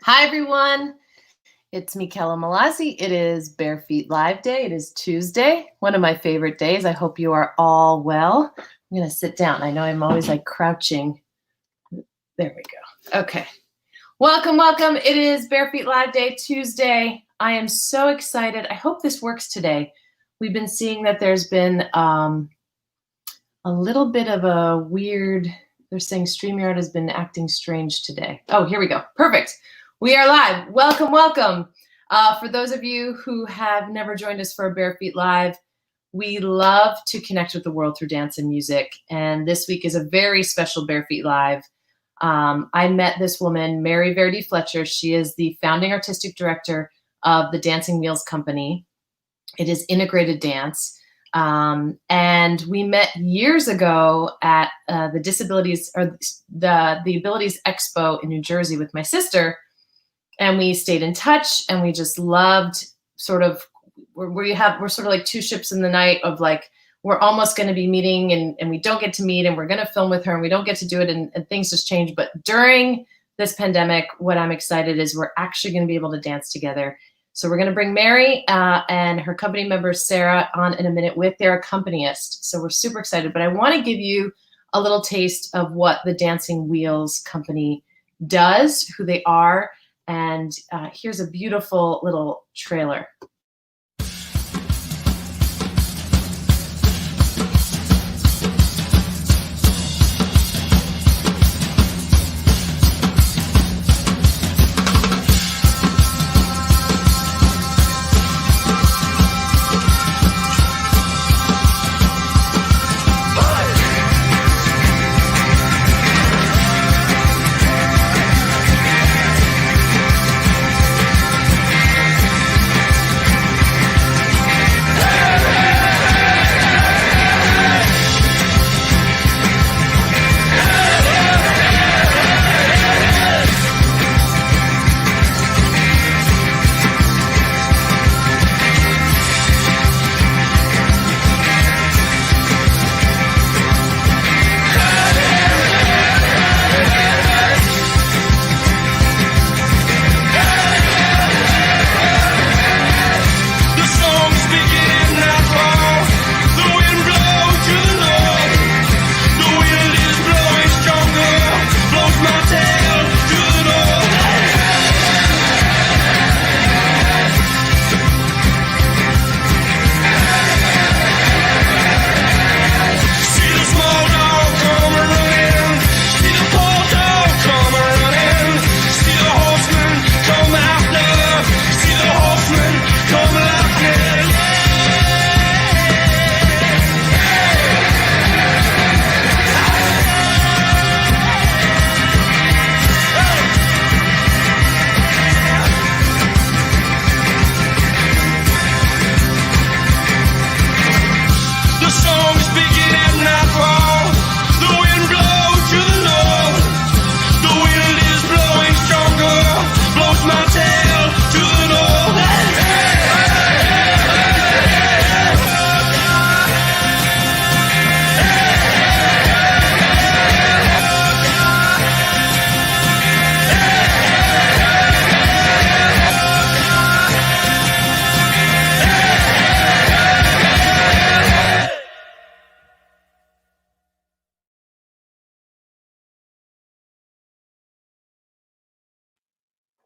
Hi, everyone. It's Michela Malazzi. It is Bare Feet Live Day. It is Tuesday, one of my favorite days. I hope you are all well. I'm going to sit down. I know I'm always like crouching. There we go. Okay. Welcome, welcome. It is Bare Feet Live Day, Tuesday. I am so excited. I hope this works today. We've been seeing that there's been a little bit of a weird, they're saying StreamYard has been acting strange today. Oh, here we go. Perfect. We are live. Welcome, welcome. For those of you who have never joined us for a Bare Feet Live, we love to connect with the world through dance and music. And this week is a very special Bare Feet Live. I met this woman, Mary Verdi-Fletcher. She is the founding artistic director of the Dancing Wheels Company. It is integrated dance. And we met years ago at the Disabilities or the Abilities Expo in New Jersey with my sister. And we stayed in touch, and we just loved sort of we're sort of like two ships in the night of like, we're almost going to be meeting and we don't get to meet, and we're going to film with her and we don't get to do it, and things just change. But during this pandemic, what I'm excited is we're actually going to be able to dance together. So we're going to bring Mary and her company member, Sarah, on in a minute with their accompanist. So we're super excited, but I want to give you a little taste of what the Dancing Wheels Company does, who they are. And here's a beautiful little trailer.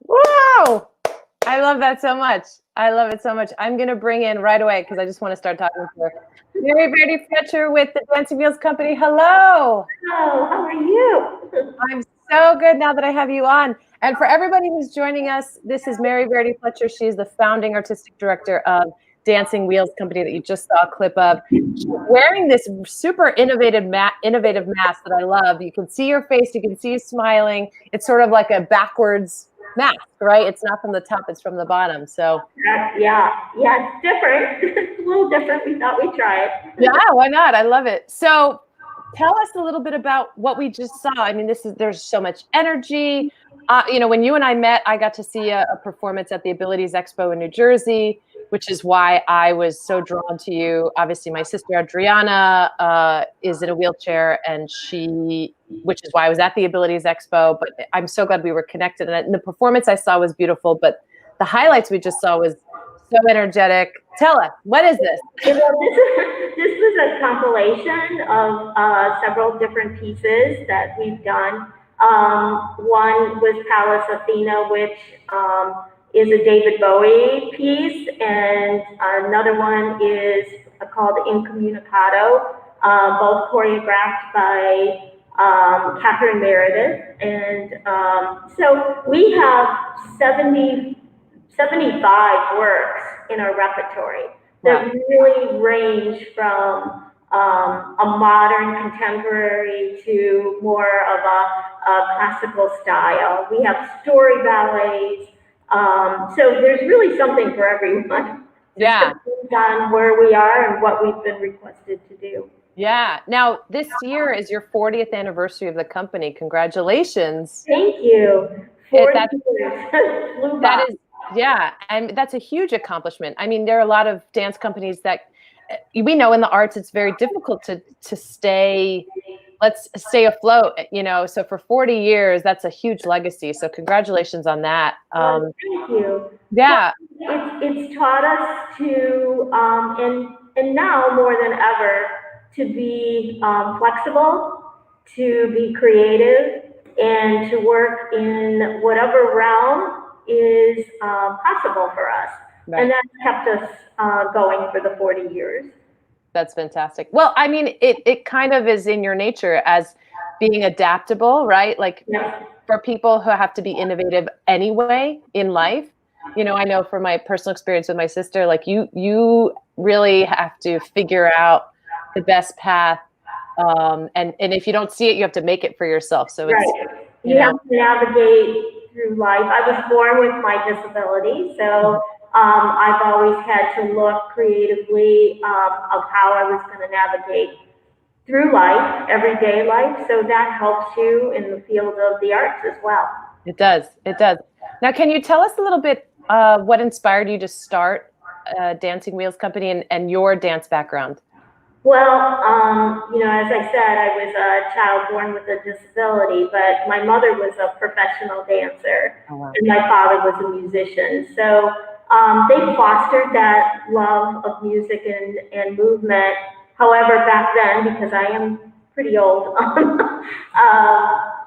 Wow! I love that so much. I love it so much. I'm going to bring in right away, because I just want to start talking to her. Mary Verdi-Fletcher with the Dancing Wheels Company. Hello. Hello, how are you? I'm so good now that I have you on. And for everybody who's joining us, this is Mary Verdi-Fletcher. She's the founding artistic director of Dancing Wheels Company that you just saw a clip of. She's wearing this super innovative mask that I love. You can see your face. You can see you smiling. It's sort of like a backwards mask, right? It's not from the top, it's from the bottom. So yeah, it's different. It's a little different. We thought we'd try it. Yeah, why not? I love it. So tell us a little bit about what we just saw. I mean, there's so much energy. When you and I met, I got to see a performance at the Abilities Expo in New Jersey, which is why I was so drawn to you. Obviously, my sister Adriana is in a wheelchair, and which is why I was at the Abilities Expo. But I'm so glad we were connected. And the performance I saw was beautiful, but the highlights we just saw was so energetic. Tell us, what is this? Well, this was a compilation of several different pieces that we've done. One was Palace Athena, which is a David Bowie piece, and another one is called Incommunicado, both choreographed by Catherine Meredith. And so we have 75 works in our repertory that really range from a modern contemporary to more of a classical style. We have story ballets. So there's really something for everyone. Yeah. Depends on where we are and what we've been requested to do. Yeah. Now, this year is your 40th anniversary of the company. Congratulations. Thank you. 40 years. Flew by. That is, yeah, and that's a huge accomplishment. I mean, there are a lot of dance companies that we know in the arts it's very difficult to stay afloat, you know. So for 40 years, that's a huge legacy. So congratulations on that. Thank you. Yeah. Well, it's taught us to and now more than ever to be flexible, to be creative, and to work in whatever realm is possible for us. Right. And that's kept us going for the 40 years. That's fantastic. Well, I mean, it kind of is in your nature as being adaptable, right? Like for people who have to be innovative anyway in life, you know, I know from my personal experience with my sister, like you really have to figure out the best path. And if you don't see it, you have to make it for yourself. So it's, you have to navigate through life. I was born with my disability, so I've always had to look creatively of how I was going to navigate through life, everyday life. So that helps you in the field of the arts as well. It does. It does. Now, can you tell us a little bit what inspired you to start Dancing Wheels Company and your dance background? Well, you know, as I said, I was a child born with a disability, but my mother was a professional dancer, and my father was a musician. So they fostered that love of music and movement. However, back then, because I am pretty old,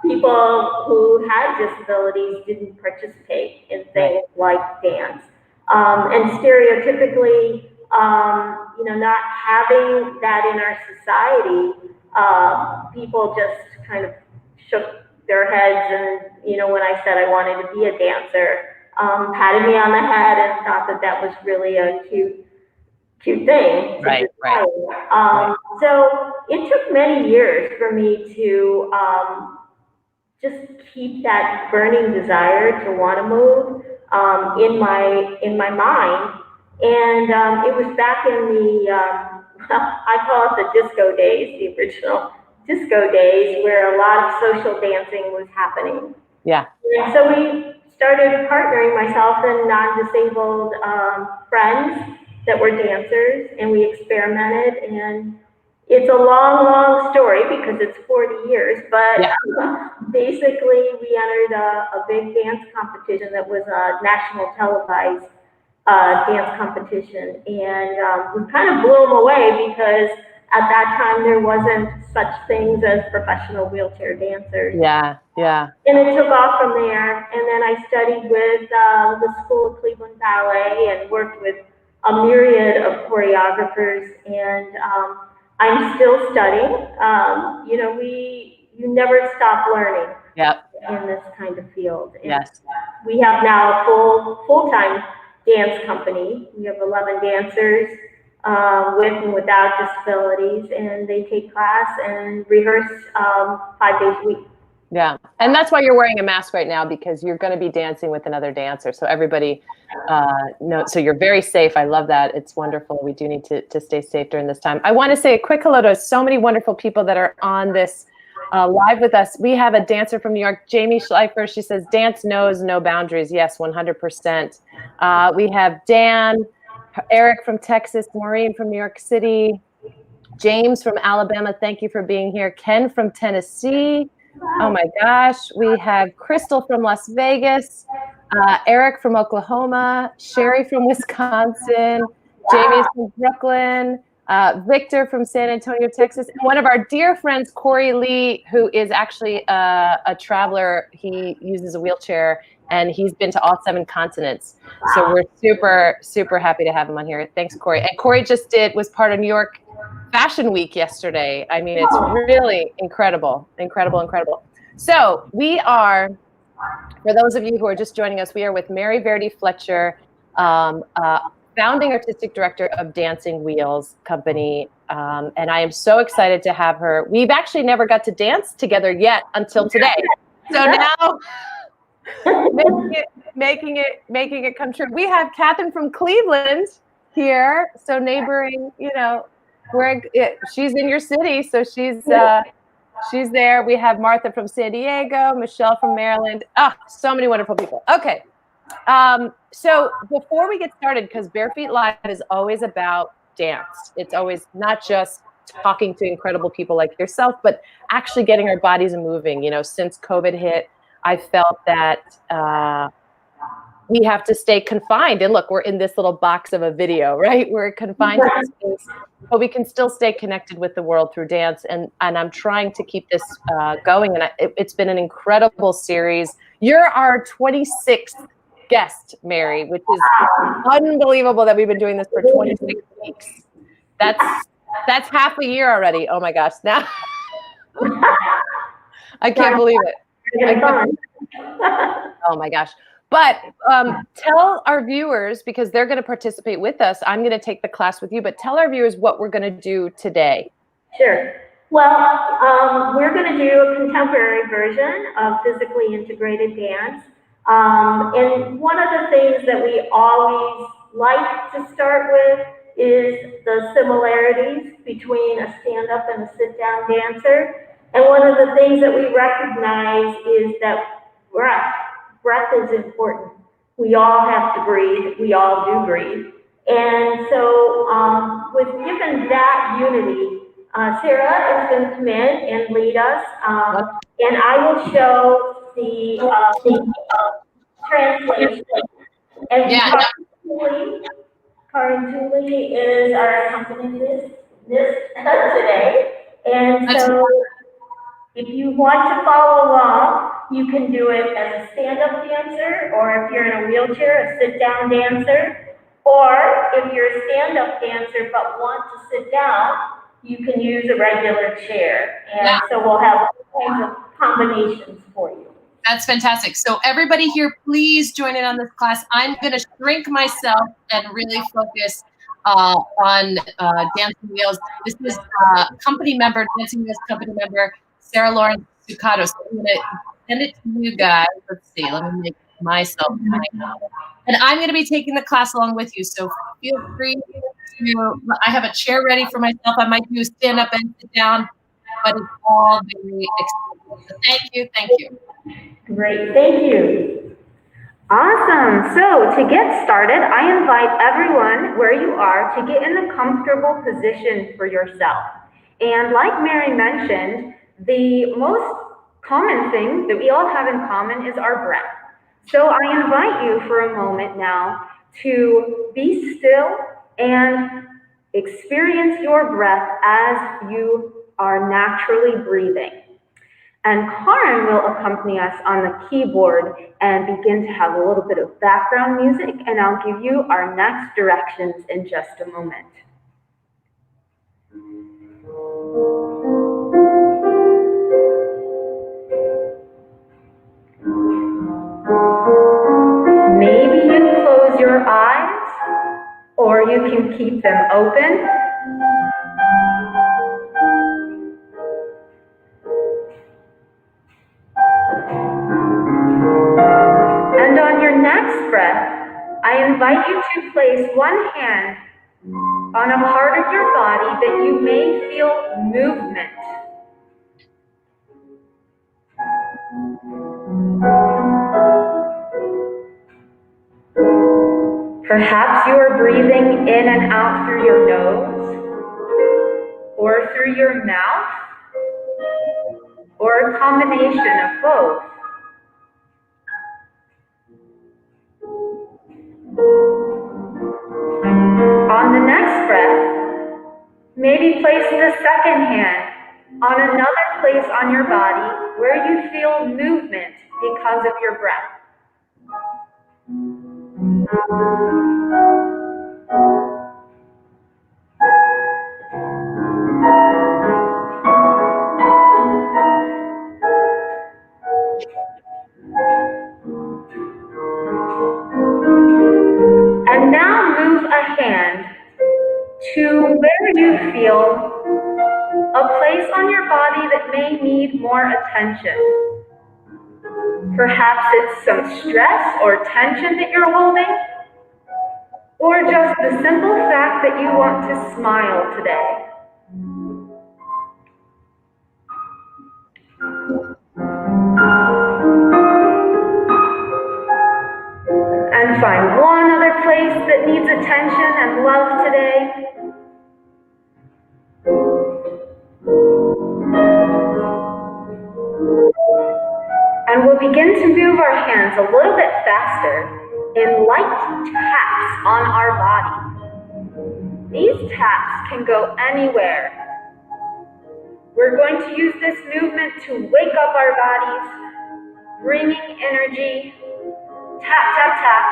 people who had disabilities didn't participate in things like dance. And stereotypically, you know, not having that in our society, people just kind of shook their heads. And, you know, when I said I wanted to be a dancer, patted me on the head and thought that was really a cute thing. Right. So it took many years for me to just keep that burning desire to want to move in my mind. And it was back in the, I call it the disco days, the original disco days, where a lot of social dancing was happening. Yeah. And so we started partnering, myself and non-disabled friends that were dancers, and we experimented. And it's a long, long story because it's 40 years, but basically we entered a big dance competition that was a national televised dance competition, and we kind of blew them away because at that time there wasn't such things as professional wheelchair dancers. Yeah. And it took off from there, and then I studied with the School of Cleveland Ballet and worked with a myriad of choreographers, and I'm still studying. You know, you never stop learning in this kind of field. And we have now a full-time dance company. We have 11 dancers with and without disabilities, and they take class and rehearse 5 days a week. Yeah, and that's why you're wearing a mask right now, because you're going to be dancing with another dancer. So everybody knows. So you're very safe. I love that. It's wonderful. We do need to stay safe during this time. I want to say a quick hello to so many wonderful people that are on this live with us. We have a dancer from New York, Jamie Schleifer. She says, dance knows no boundaries. Yes, 100%. We have Dan. Eric from Texas, Maureen from New York City, James from Alabama, thank you for being here. Ken from Tennessee. Oh my gosh. We have Crystal from Las Vegas, Eric from Oklahoma, Sherry from Wisconsin, Jamie from Brooklyn, Victor from San Antonio, Texas, and one of our dear friends, Corey Lee, who is actually a traveler. He uses a wheelchair and he's been to all 7 continents. So we're super, super happy to have him on here. Thanks, Corey. And Corey was part of New York Fashion Week yesterday. I mean, it's really incredible, incredible, incredible. So we are, for those of you who are just joining us, we are with Mary Verdi-Fletcher, founding artistic director of Dancing Wheels Company. And I am so excited to have her. We've actually never got to dance together yet until today. So now making it come true. We have Catherine from Cleveland here. So neighboring, you know, she's in your city. So she's there. We have Martha from San Diego, Michelle from Maryland. So many wonderful people. Okay. So before we get started, because Bare Feet Live is always about dance. It's always not just talking to incredible people like yourself, but actually getting our bodies moving. You know, since COVID hit, I felt that we have to stay confined. And look, we're in this little box of a video, right? We're confined to this space, but we can still stay connected with the world through dance. And I'm trying to keep this going. And it's been an incredible series. You're our 26th guest, Mary, which is unbelievable that we've been doing this for 26 weeks. That's half a year already. Oh my gosh. Now I can't believe it. Oh my gosh. But tell our viewers, because they're going to participate with us, I'm going to take the class with you, but tell our viewers what we're going to do today. Sure. Well, we're going to do a contemporary version of physically integrated dance. And one of the things that we always like to start with is the similarities between a stand-up and a sit-down dancer. And one of the things that we recognize is that breath is important. We all have to breathe. We all do breathe. And so with given that unity, Sarah is going to come in and lead us. And I will show the translation. And Karin Tooley is our accompanist today. And so if you want to follow along, you can do it as a stand-up dancer, or if you're in a wheelchair, a sit-down dancer, or if you're a stand-up dancer but want to sit down, you can use a regular chair. And so we'll have all kinds of combinations for you. That's fantastic. So everybody here, please join in on this class. I'm going to shrink myself and really focus on Dancing Wheels. This is company member, Dancing Wheels company member, Sarah Lauren Zuccato. So I'm going to send it to you guys. Let's see. Let me make myself. And I'm going to be taking the class along with you. So feel free to, I have a chair ready for myself. I might do stand up and sit down, but it's all very exciting. So thank you. Thank you. Great. Thank you. Awesome. So to get started, I invite everyone where you are to get in a comfortable position for yourself. And like Mary mentioned, the most common thing that we all have in common is our breath. So I invite you for a moment now to be still and experience your breath as you are naturally breathing. And Karin will accompany us on the keyboard and begin to have a little bit of background music, and I'll give you our next directions in just a moment. Maybe you close your eyes, or you can keep them open. And on your next breath, I invite you to place one hand on a part of your body that you may feel movement. Perhaps you are breathing in and out through your nose, or through your mouth, or a combination of both. On the next breath, maybe place the second hand on another place on your body where you feel movement because of your breath. And now move a hand to where you feel a place on your body that may need more attention. Perhaps it's some stress or tension that you're holding, or just the simple fact that you want to smile today. And find one other place that needs attention and love today. And we'll begin to move our hands a little bit faster in light taps on our body. These taps can go anywhere. We're going to use this movement to wake up our bodies, bringing energy. Tap, tap, tap.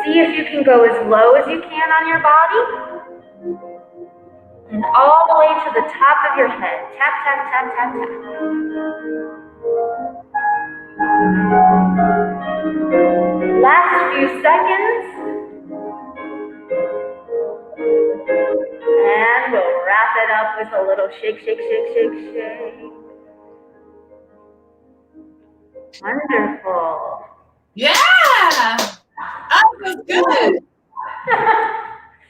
See if you can go as low as you can on your body, and all the way to the top of your head. Tap, tap, tap, tap, tap. Last few seconds. And we'll wrap it up with a little shake, shake, shake, shake, shake. Wonderful. Yeah! That was good.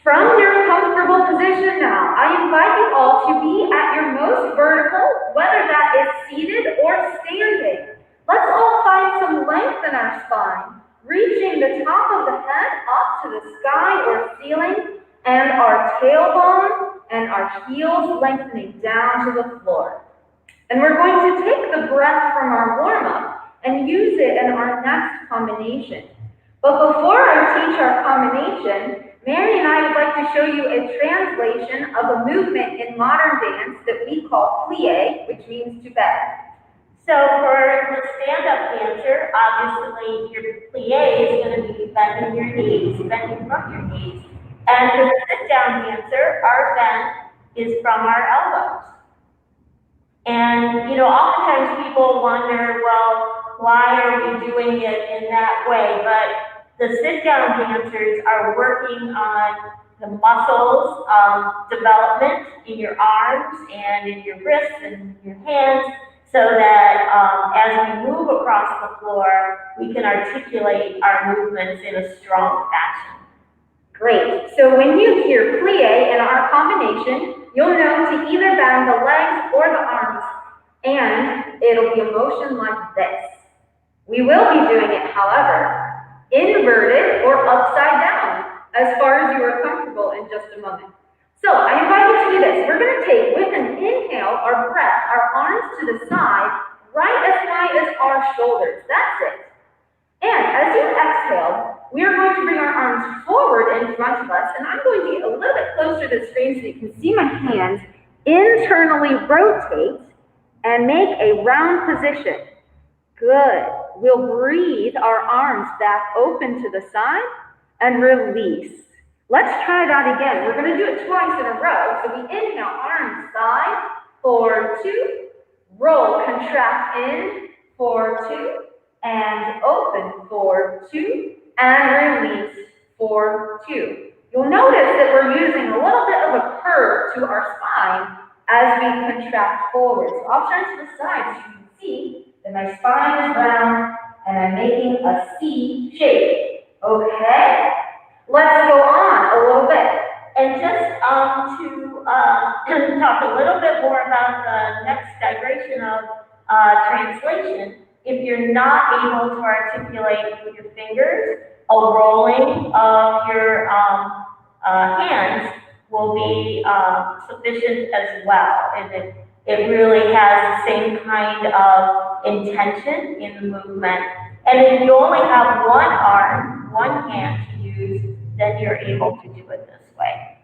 From your comfortable position now, I invite you all to be at your most vertical, whether that is seated or standing. Let's all find some length in our spine, reaching the top of the head up to the sky or ceiling, and our tailbone and our heels lengthening down to the floor. And we're going to take the breath from our warm-up and use it in our next combination. But before I teach our combination, Mary and I would like to show you a translation of a movement in modern dance that we call plie, which means to bend. So for the stand-up dancer, obviously your plie is going to be bending your knees, bending from your knees. And for the sit-down dancer, our bend is from our elbows. And, oftentimes people wonder, well, why are we doing it in that way? But the sit-down dancers are working on the muscles development in your arms and in your wrists and your hands, so that as we move across the floor, we can articulate our movements in a strong fashion. Great. So when you hear plie in our combination, you'll know to either bend the legs or the arms, and it'll be a motion like this. We will be doing it, however, inverted or upside down, as far as you are comfortable in just a moment. So I invite you to do this. We're going to take, with an inhale, our breath, our arms to the side, right as high as our shoulders. That's it. And as you exhale, we are going to bring our arms forward in front of us, and I'm going to get a little bit closer to the screen so you can see my hands internally rotate and make a round position. Good. We'll breathe our arms back open to the side and release. Let's try that again. We're going to do it twice in a row. So we inhale, arms side, for 2, roll, contract in, for 2, and open, for 2, and release, for 2. You'll notice that we're using a little bit of a curve to our spine as we contract forward. So I'll turn to the side so you can see that my spine is round and I'm making a C shape. Okay? Let's go on a little bit. And just to talk a little bit more about the next digression of translation if you're not able to articulate with your fingers, a rolling of your hands will be sufficient as well. And it really has the same kind of intention in the movement. And if you only have one arm, one hand to use, then you're able to do it this way.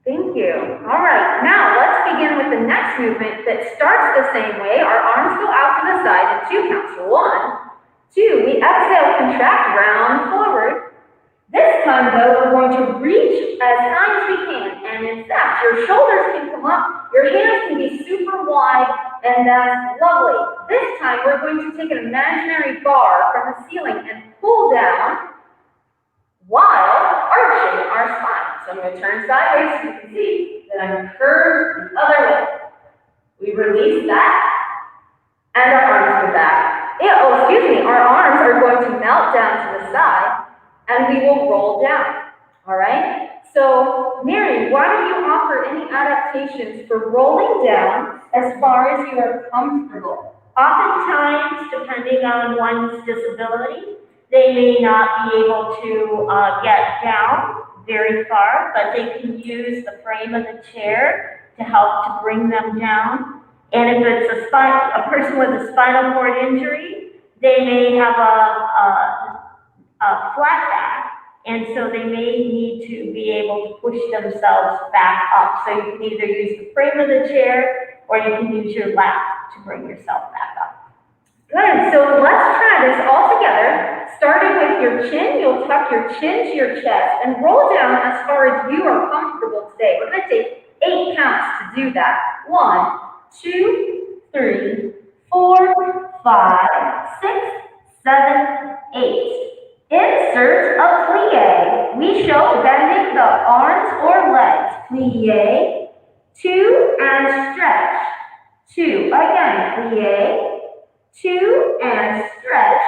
Thank you. All right, now let's begin with the next movement that starts the same way. Our arms go out to the side in 2 counts. 1, 2. We exhale, contract, round forward. This time, though, we're going to reach as high as we can. And in fact, your shoulders can come up, your hands can be super wide, and that's lovely. This time, we're going to take an imaginary bar from the ceiling and pull down while arching our spine. So I'm going to turn sideways so you can see that I'm curved the other way. We release that, and our arms go back. Our arms are going to melt down to the side, and we will roll down. All right? So, Mary, why don't you offer any adaptations for rolling down as far as you are comfortable? Oftentimes, depending on one's disability, they may not be able to get down very far, but they can use the frame of the chair to help to bring them down. And if it's a person with a spinal cord injury, they may have a flat back, and so they may need to be able to push themselves back up. So you can either use the frame of the chair, or you can use your lap to bring yourself back up. Good, so let's try this all together. Starting with your chin, you'll tuck your chin to your chest and roll down as far as you are comfortable today. We're going to take 8 counts to do that. 1, 2, 3, 4, 5, 6, 7, 8. Insert a plie. We show bending the arms or legs. Plie, 2, and stretch. 2, again, plie, 2, and stretch.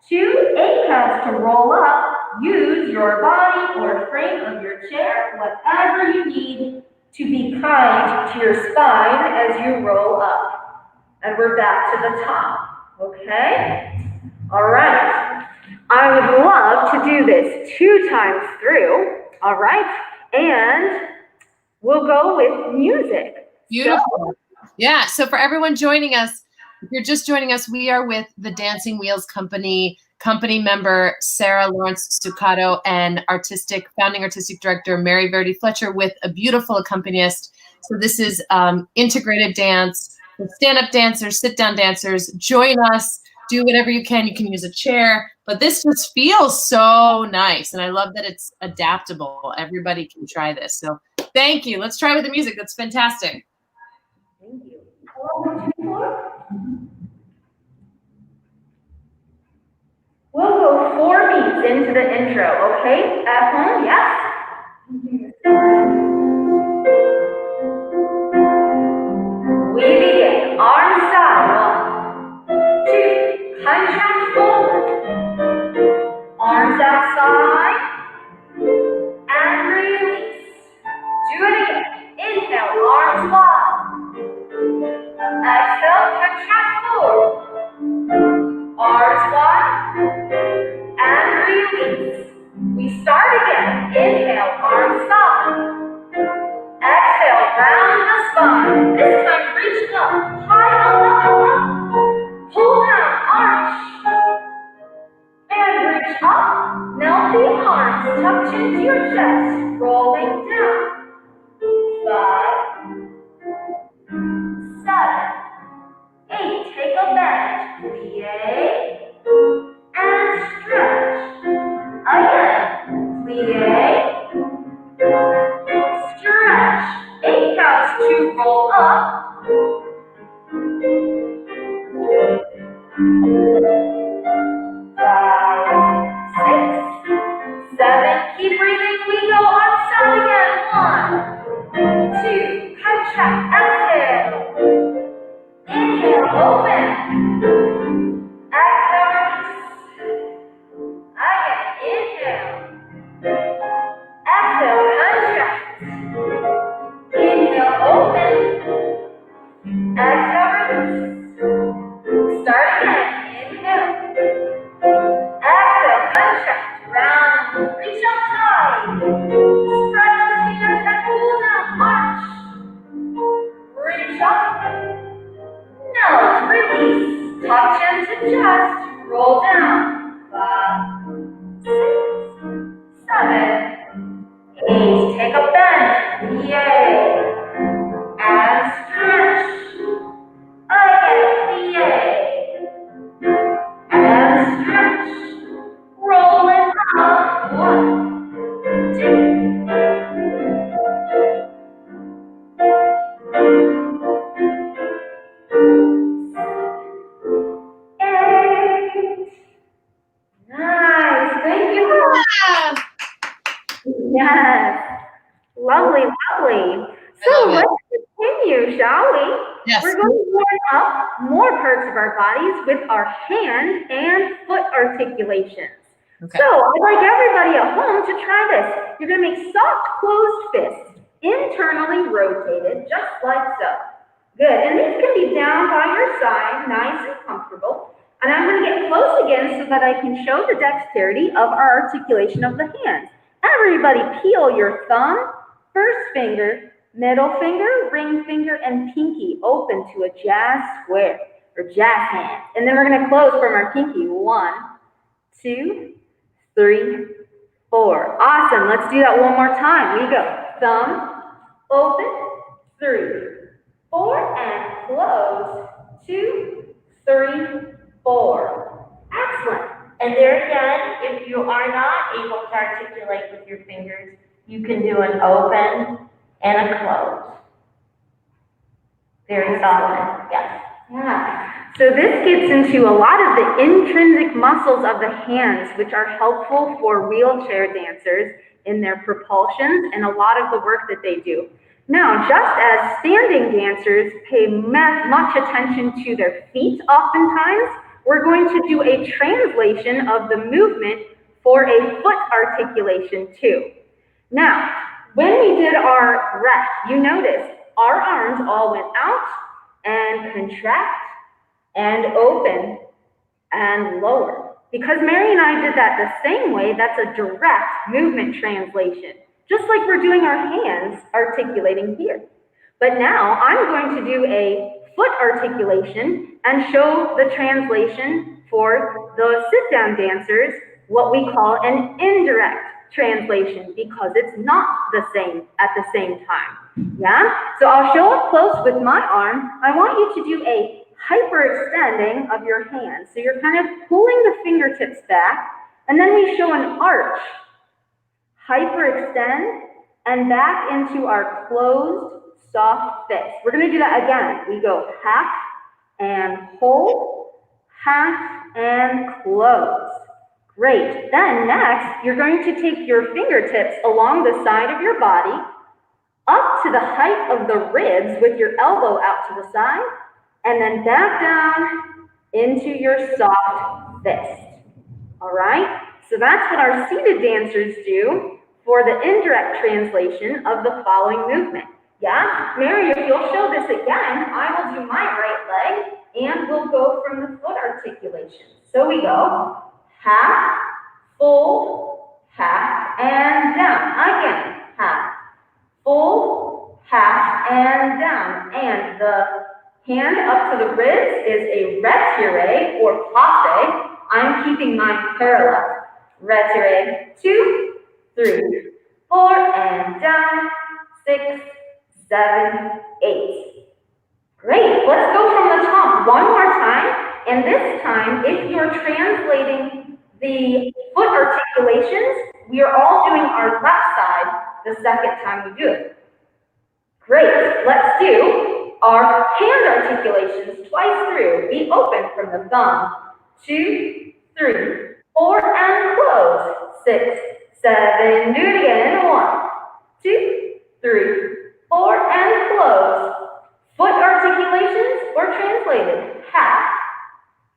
2, 8 counts to roll up. Use your body or frame of your chair, whatever you need, to be kind to your spine as you roll up. And we're back to the top, okay? All right. I would love to do this 2 times through, all right? And we'll go with music. Beautiful. So, yeah, so for everyone joining us, if you're just joining us, we are with the Dancing Wheels Company member Sarah Lawrence Stuccato and founding artistic director Mary Verdi-Fletcher with a beautiful accompanist. So this is integrated dance with stand-up dancers, sit-down dancers. Join us. Do whatever you can. You can use a chair, but this just feels so nice. And I love that it's adaptable. Everybody can try this. So thank you. Let's try with the music. That's fantastic. Thank you. We'll go 4 beats into the intro, okay? At home, yes? We begin. Arm side. 1, 2. Contract forward. Arms outside. And release. Do it again. Inhale, arms wide. Exhale, contract forward. Arms wide. And release. We start again. Inhale, arms side. Exhale, round the spine. This time, reach up. High up. Pull down, arch. And reach up. Melt the arms. Tuck chin to your chest. Rolling down. 5, 7, 8. Take a bend. Plie. And stretch. Again. Plie. Stretch. 8 counts to roll up. 5, 6, 7. Keep breathing. We go upside again. 1, 2. Contract. Exhale. Inhale. Open. Exhale. Again. Inhale. Exhale. Contract. Inhale. Open. Exhale. Start again. drop chin to chest, roll down. 5, 6, 7, 8. Take a bend. Yay. And stretch. Again. Yay. And stretch. Roll it up. 1, 2. 8. Nice. Thank you. Yeah. Yes. Lovely, lovely. So let's continue, shall we? Yes. We're going to warm up more parts of our bodies with our hand and foot articulations. Okay. So I'd like everybody at home to try this. You're going to make soft closed fists, internally rotated, just like so. Good. And these can be down by your side, nice and comfortable. And I'm going to get close again so that I can show the dexterity of our articulation of the hands. Everybody peel your thumb, first finger, middle finger, ring finger, and pinky open to a jazz square or jazz hand. And then we're going to close from our pinky. 1, 2, 3, 4. Awesome. Let's do that one more time. We go. Thumb, open, 3, 4, and close. 2, 3, 4. Excellent. And there again, if you are not able to articulate with your fingers, you can do an open and a close. Very solid. Yes. Yeah. So this gets into a lot of the intrinsic muscles of the hands, which are helpful for wheelchair dancers in their propulsions and a lot of the work that they do. Now, just as standing dancers pay much attention to their feet oftentimes, we're going to do a translation of the movement for a foot articulation too. Now, when we did our rest, you noticed our arms all went out and contract and open and lower. Because Mary and I did that the same way, that's a direct movement translation, just like we're doing our hands articulating here. But now I'm going to do a foot articulation and show the translation for the sit-down dancers, what we call an indirect translation, because it's not the same at the same time. Yeah? So I'll show up close with my arm. I want you to do a hyperextending of your hands. So you're kind of pulling the fingertips back, and then we show an arch. Hyperextend and back into our closed, soft fist. We're going to do that again. We go half and hold, half and close. Great. Then next, you're going to take your fingertips along the side of your body, up to the height of the ribs with your elbow out to the side, and then back down into your soft fist. All right? So that's what our seated dancers do for the indirect translation of the following movement. Yeah? Mary, if you'll show this again, I will do my right leg, and we'll go from the foot articulation. So we go half, full, half, and down. Again, half, full, half, and down. And the hand up to the ribs is a retiré or passe. I'm keeping mine parallel. Retiré, 2, 3, 4, and down, 6, 7, 8. Great, let's go from the top one more time. And this time, if you're translating the foot articulations, we are all doing our left side the second time we do it. Great, let's do our hand articulations twice through. We open from the thumb, 2, 3, 4, and close. 6, 7, do it again. 1, 2, 3, 4, and close. Foot articulations or translated. Half,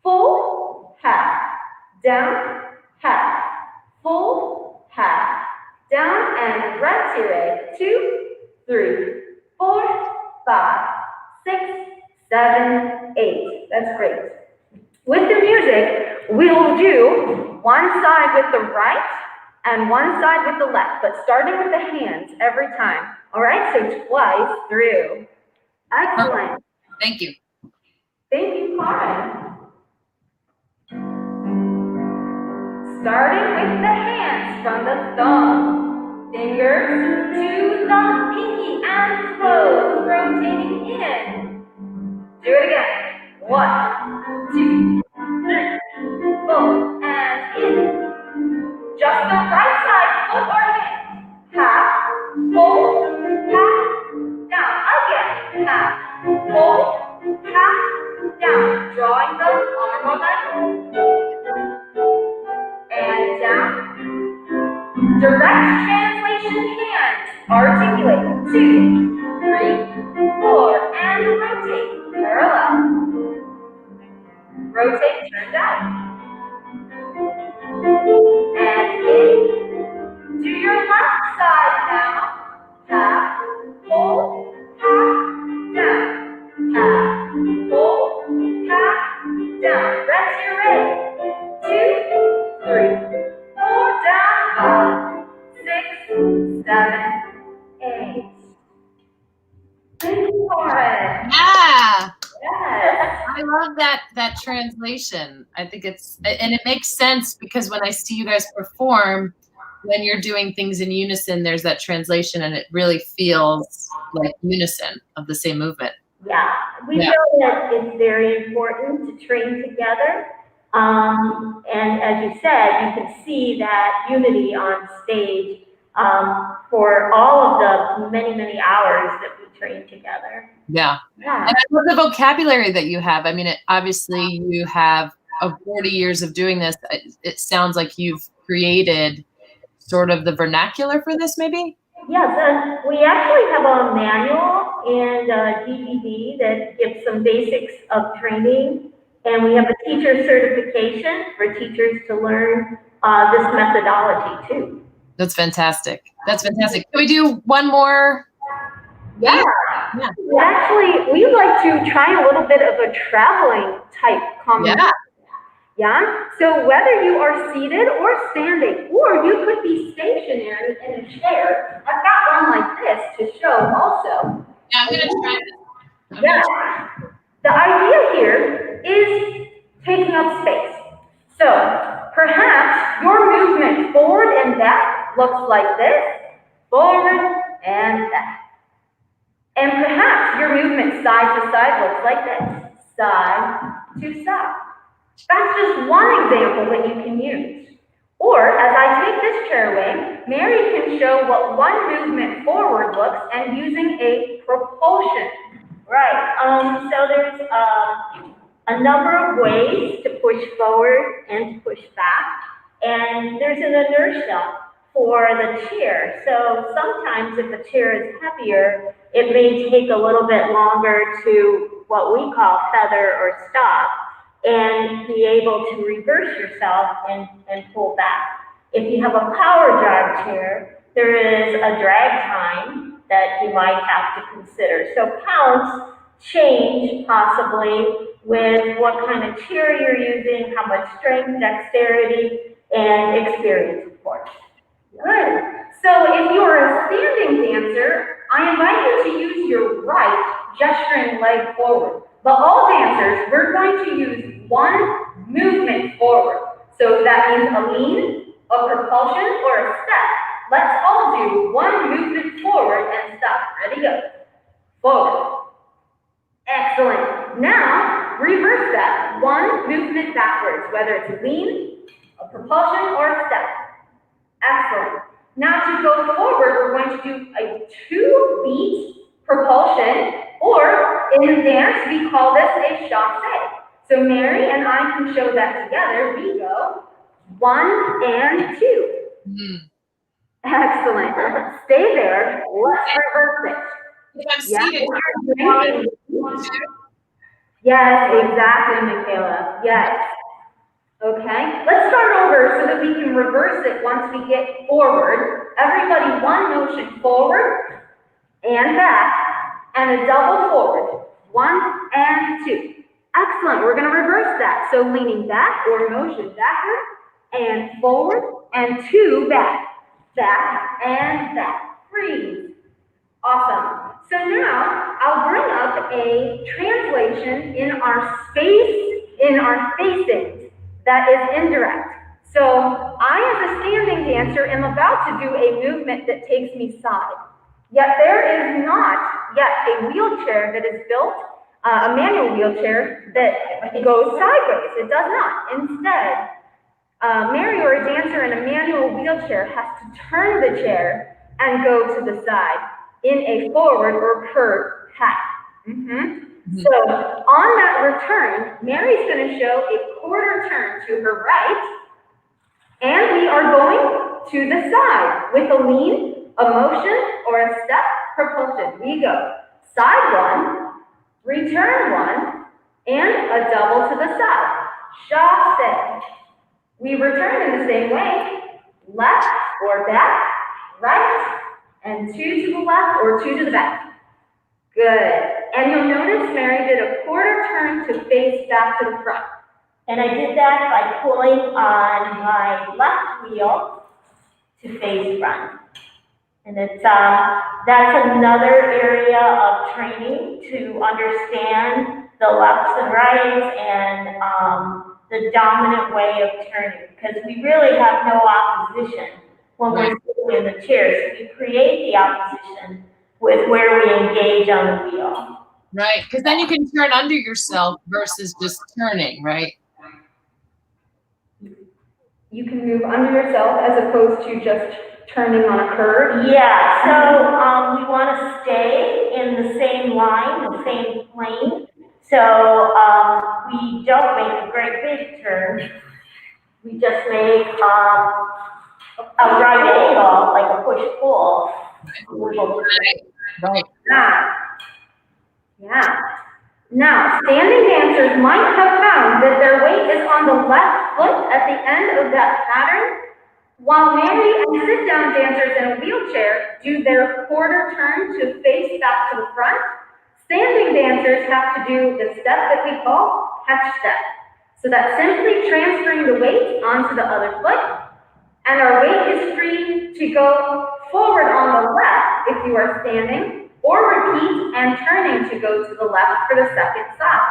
full, half, down, half, full, half, down, and retiré. 2, 3, 4, 5, 6, 7, 8. That's great. With the music, we'll do one side with the right and one side with the left, but starting with the hands every time. All right, so twice through. Excellent. Thank you. Thank you, Karen. starting with the hands from the thumb, fingers to the pinky and toes, rotating in. Do it again. 1, 2, 3, 4, and in. Just the right side foot or hand. Half, hold, half, down. Again. Half, hold, half, down. Drawing the arm or leg. And down. Direct translation hands. Articulate. 2, 3, 4, and rotate. Parallel. Rotate, turn down. And in. Do your left side now. Half, hold, half, down. Half, hold, half, down. Rest your leg. 2, 3, 4, down. 5, 6, 7, 8. Thank you, Lauren. Yeah. Yes. I love that translation. I think and it makes sense because when I see you guys perform, when you're doing things in unison, there's that translation and it really feels like unison of the same movement. Yeah, we know that it's very important to train together. And as you said, you can see that unity on stage for all of the many, many hours that we train together. Yeah. Yeah. And I love the vocabulary that you have. I mean, obviously you have 40 years of doing this. It sounds like you've created sort of the vernacular for this, maybe? Yes, and we actually have a manual and a DVD that gives some basics of training. And we have a teacher certification for teachers to learn this methodology too. That's fantastic. That's fantastic. Can we do one more? Yeah. Actually, we'd like to try a little bit of a traveling type combination. Yeah. So whether you are seated or standing, or you could be stationary in a chair. I've got one like this to show also. Yeah, I'm going to try this. Yeah. The idea here is taking up space. So perhaps your movement forward and back looks like this, forward and back. And perhaps your movement side to side looks like this, side to side. That's just one example that you can use. Or, as I take this chair away, Mary can show what one movement forward looks and using a propulsion. Right, so there's a number of ways to push forward and to push back. And there's an inertia for the chair. So sometimes if the chair is heavier, it may take a little bit longer to what we call feather or stop and be able to reverse yourself and pull back. If you have a power drive chair, there is a drag time that you might have to consider. So counts change possibly with what kind of chair you're using, how much strength, dexterity, and experience, of course. Good. So if you're a standing dancer, I invite you to use your right gesturing leg forward. But all dancers, we're going to use one movement forward. So that means a lean, a propulsion, or a step. Let's all do one movement forward and stop. Ready, go. Forward. Excellent. Now, reverse that. One movement backwards, whether it's a lean, a propulsion, or a step. Excellent. Now to go forward, we're going to do a 2-beat propulsion, or in dance, we call this a chassé. So Mary and I can show that together. We go 1 and 2. Excellent. Stay there. Let's reverse it. If I'm seated, Yes, exactly, Michaela. Yes. Okay, let's start over so that we can reverse it once we get forward. Everybody, one motion forward and back, and a double forward. 1 and 2. Excellent, we're going to reverse that. So leaning back or motion backward and forward and 2 back. Back and back. Freeze. Awesome. So now I'll bring up a translation in our space, in our facings, that is indirect. So I, as a standing dancer, am about to do a movement that takes me side. Yet there is not yet a wheelchair that is built, a manual wheelchair that goes sideways. It does not. Instead, Mary or a dancer in a manual wheelchair has to turn the chair and go to the side in a forward or curved path. So on that return, Mary's going to show a quarter turn to her right, and we are going to the side with a lean, a motion, or a step propulsion. We go side one, return one, and a double to the side. Chassé. We return in the same way, left or back, right, and two to the left or two to the back. Good. And you'll notice Mary did a quarter turn to face back to the front. And I did that by pulling on my left wheel to face front. And it's that's another area of training to understand the lefts and rights and the dominant way of turning, because we really have no opposition when we're sitting in the chair. So we create the opposition with where we engage on the wheel. Right, because then you can turn under yourself versus just turning, right? You can move under yourself as opposed to just turning on a curve. Yeah, so we want to stay in the same line, the same plane. So we don't make a great big turn. We just make a right angle, like a push-pull. Right. Yeah. Now, standing dancers might have found that their weight is on the left foot at the end of that pattern, while Mary and sit-down dancers in a wheelchair do their quarter turn to face back to the front. Standing dancers have to do the step that we call catch step. So that's simply transferring the weight onto the other foot, and our weight is free to go forward on the left if you are standing, or repeat and turning to go to the left for the second side.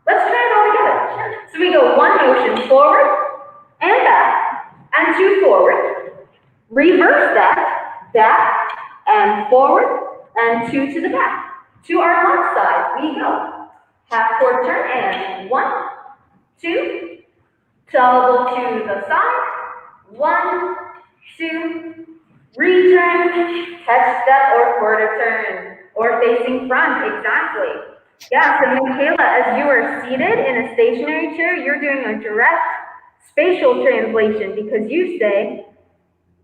Let's try it all together. So we go one motion forward and back, and two forward. Reverse that, back and forward, and two to the back. To our left side, we go. Half quarter turn and 1, 2, double to the side, 1, 2, return, catch step or quarter turn, or facing front, exactly. Yeah, so Michaela, as you are seated in a stationary chair, you're doing a direct spatial translation because you say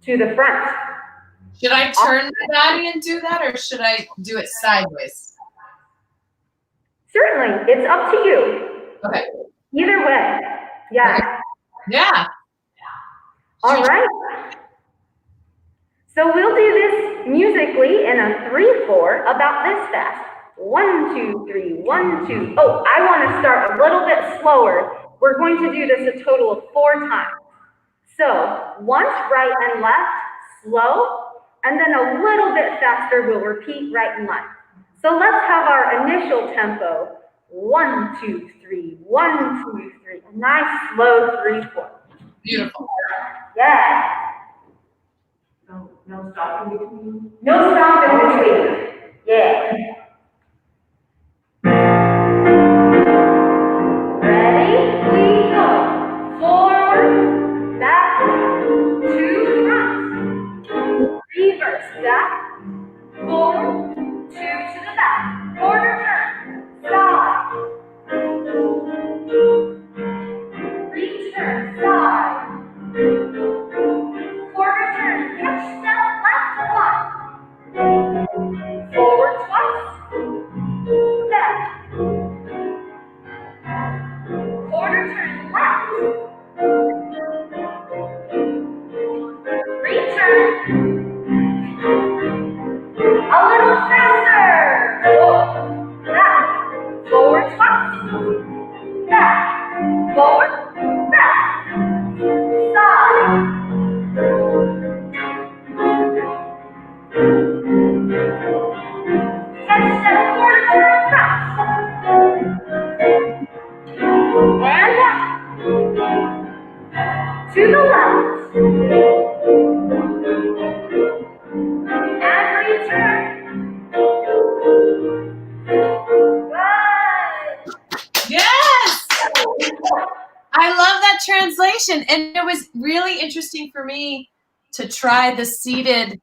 to the front. Should I turn my body and do that, or should I do it sideways? Certainly, it's up to you. Okay. Either way, yeah. Okay. Yeah. All right. So we'll do this musically in a 3/4 about this fast. 1, 2, 3, 1, 2. Oh, I want to start a little bit slower. We're going to do this a total of 4 times. So once right and left, slow, and then a little bit faster, we'll repeat right and left. So let's have our initial tempo. 1, 2, 3, 1, 2, 3. A nice slow 3/4. Beautiful. Yeah. No stopping between. No stop in between. Yeah. Ready? We go. Forward, back, to front. Reverse, back, forward, 2 to the back. Quarter turn, side. Return, side. Quarter turn, catch step, left 1. Forward twice. Back. Quarter turn, left. Return. A little faster. Forward. Back. Forward twice. Back. Forward. Back. Side. Catch step, quarter turn, front. And back. to the left, and return. Good. Yes! I love that translation. And it was really interesting for me to try the seated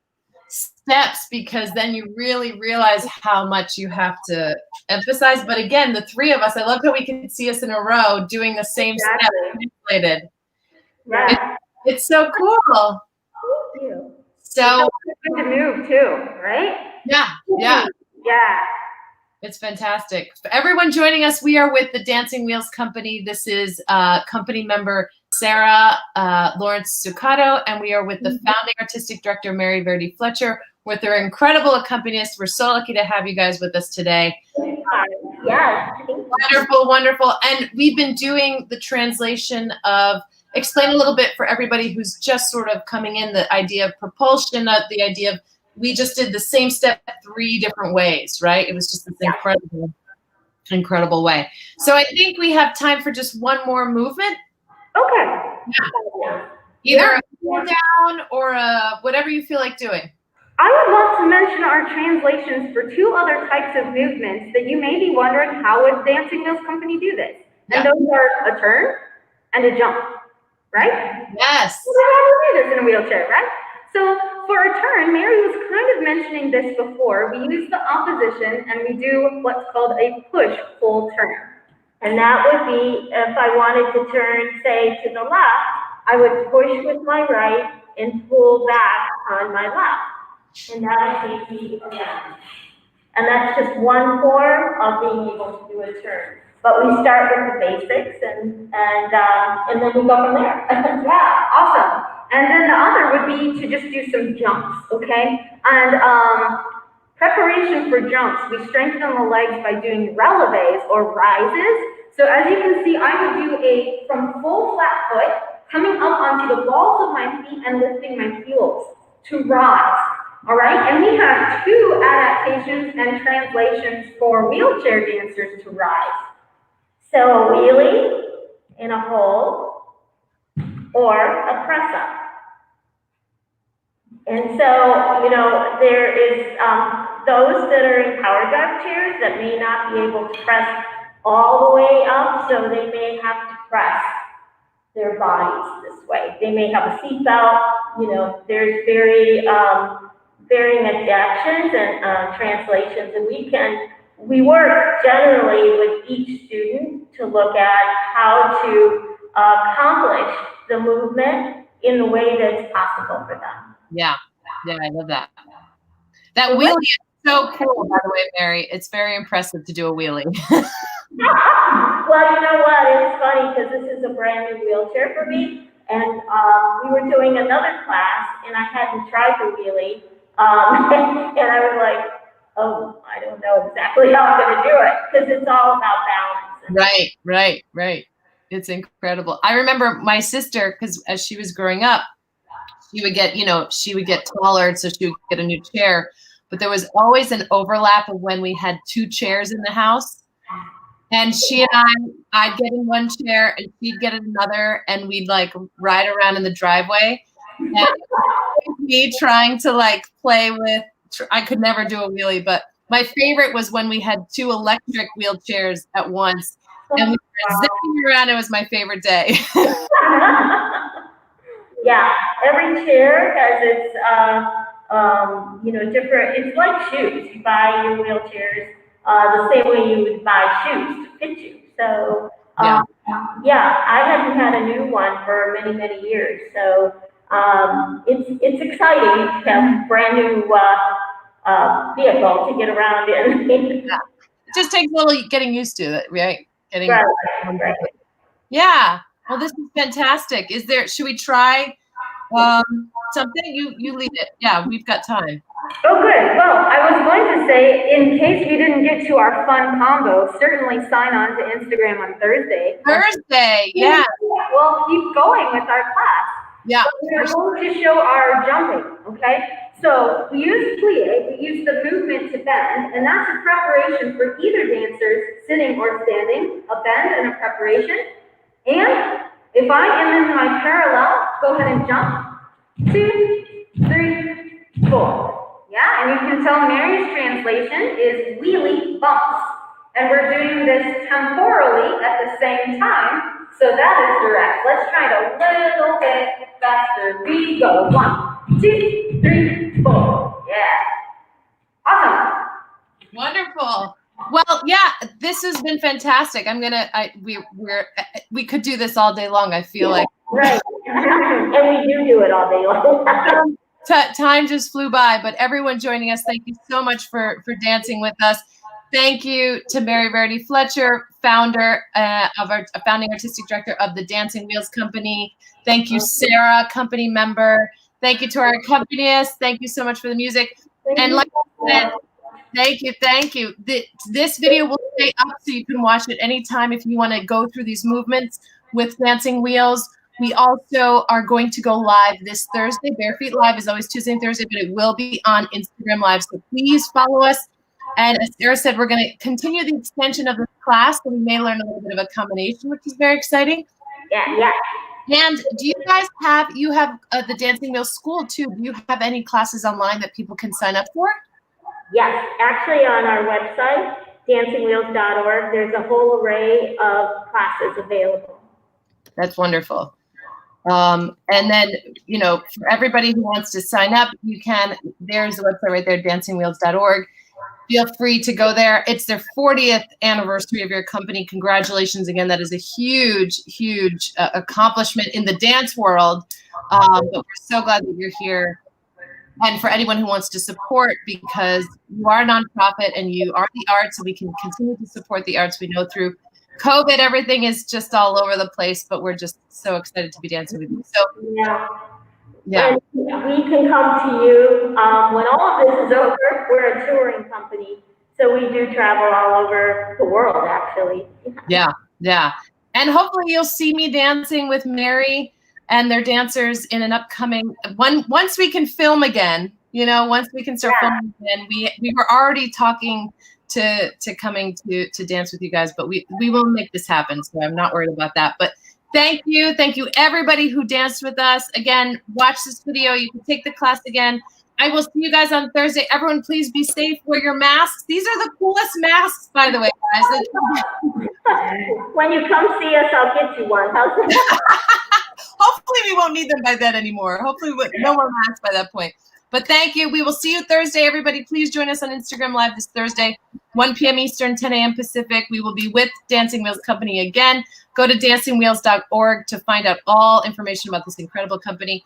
steps, because then you really realize how much you have to emphasize. But again, the three of us, I love how we can see us in a row doing the same step translated. Yeah. It's so cool. Thank you. So It's good to move too, right? yeah. Yeah. It's fantastic. For everyone joining us, we are with the Dancing Wheels Company. This is company member Sarah Lawrence Zuccato, and we are with the founding artistic director, Mary Verdi-Fletcher, with their incredible accompanist. We're so lucky to have you guys with us today. Yes. Wonderful, wonderful. And we've been doing the translation of, explain a little bit for everybody who's just sort of coming in, the idea of propulsion, the idea of, we just did the same step 3 different ways, right? It was just this incredible way. So I think we have time for just one more movement. Okay. Either a cool down or whatever you feel like doing. I would love to mention our translations for 2 other types of movements that you may be wondering, how would Dancing Wheels Company do this? And those are a turn and a jump, right? Yes. We have to do this in a wheelchair, right? So for a turn, Mary was kind of mentioning this before. We use the opposition and we do what's called a push-pull turn. And that would be, if I wanted to turn, say, to the left, I would push with my right and pull back on my left. And that takes me around. And that's just one form of being able to do a turn. But we start with the basics and then we go from there. Yeah, awesome. And then the other would be to just do some jumps, okay? And preparation for jumps, we strengthen the legs by doing releves or rises. So as you can see, I would do a from full flat foot, coming up onto the balls of my feet and lifting my heels to rise. All right, and we have 2 adaptations and translations for wheelchair dancers to rise. So a wheelie in a hold or a press up. And so, you know, there is those that are in power drive chairs that may not be able to press all the way up, so they may have to press their bodies this way. They may have a seatbelt, you know, there's varying adaptations and translations, and we work generally with each student to look at how to accomplish the movement in the way that's possible for them. Yeah, I love that. That wheelie is so cool, by the way, Mary. It's very impressive to do a wheelie. Well, you know what? It's funny because this is a brand new wheelchair for me, and we were doing another class, and I hadn't tried the wheelie, and I was like, oh, I don't know exactly how I'm going to do it, because it's all about balance. Right. It's incredible. I remember my sister, because as she was growing up, she would get taller, so she would get a new chair. But there was always an overlap of when we had 2 chairs in the house. And she and I'd get in one chair and she'd get in another, and we'd like ride around in the driveway. And me trying to like play with, I could never do a wheelie, but my favorite was when we had 2 electric wheelchairs at once. And we were zipping around. It was my favorite day. Yeah, every chair has its, different, it's like shoes. You buy your wheelchairs the same way you would buy shoes to fit you. So, I haven't had a new one for many, many years. So, it's exciting to have a brand new vehicle to get around in. It just takes a little getting used to it, right? Right. Yeah. Well, this is fantastic. Should we try something? You lead it. Yeah, we've got time. Oh, good. Well, I was going to say, in case we didn't get to our fun combo, certainly sign on to Instagram on Thursday. Yeah. We'll keep going with our class. Yeah. So we're going to show our jumping, okay? So we use plie, we use the movement to bend, and that's a preparation for either dancers sitting or standing, a bend and a preparation. And if I am in my parallel, Go ahead and jump. 2, 3, 4. Yeah, and you can tell Mary's translation is wheelie bumps. And we're doing this temporally at the same time, so that is direct. Let's try it a little bit faster. We go. 1, 2, 3, 4. Yeah. Awesome. Wonderful. Well, yeah, this has been fantastic. We could do this all day long. I feel like. Right. And we do it all day long. Time just flew by, but everyone joining us, thank you so much for dancing with us. Thank you to Mary Verdi-Fletcher, founding artistic director of the Dancing Wheels Company. Thank you, Sarah, company member. Thank you to our accompanists. Thank you so much for the music. And like I said, thank you. This video will stay up so you can watch it anytime if you want to go through these movements with Dancing Wheels. We also are going to go live this Thursday. Bare Feet Live is always Tuesday and Thursday, but it will be on Instagram Live. So please follow us. And as Sarah said, we're going to continue the extension of this class, so we may learn a little bit of a combination, which is very exciting. Yeah. And do you guys have the Dancing Wheels School too? Do you have any classes online that people can sign up for? Yes, actually on our website, dancingwheels.org, there's a whole array of classes available. That's wonderful. And then, for everybody who wants to sign up, you can, there's the website right there, dancingwheels.org. Feel free to go there. It's their 40th anniversary of your company. Congratulations again. That is a huge, huge accomplishment in the dance world. But we're so glad that you're here. And for anyone who wants to support, because you are a nonprofit and you are the arts, so we can continue to support the arts. We know through COVID, everything is just all over the place, but we're just so excited to be dancing with you. So yeah. And we can come to you when all of this is over. We're a touring company, so we do travel all over the world, actually. Yeah. And hopefully you'll see me dancing with Mary and their dancers in an upcoming once we can film again. Once we can start filming again. We were already talking to coming to dance with you guys, but we will make this happen. So I'm not worried about that. But thank you everybody who danced with us. Again, watch this video. You can take the class again. I will see you guys on Thursday. Everyone, please be safe. Wear your masks. These are the coolest masks, by the way, guys. When you come see us, I'll get you one. How's that? Hopefully we won't need them by then anymore. Hopefully no more masks by that point. But thank you. We will see you Thursday, everybody. Please join us on Instagram Live this Thursday, 1 p.m. Eastern, 10 a.m. Pacific. We will be with Dancing Wheels Company again. Go to dancingwheels.org to find out all information about this incredible company.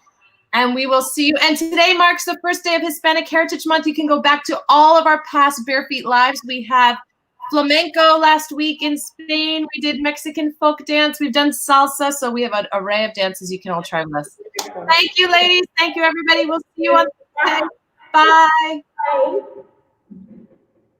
And we will see you. And today marks the first day of Hispanic Heritage Month. You can go back to all of our past Bare Feet Lives. We have flamenco last week in Spain. We did Mexican folk dance. We've done salsa. So we have an array of dances you can all try with us. Thank you, ladies. Thank you, everybody. We'll see you on Thursday. Bye. Bye.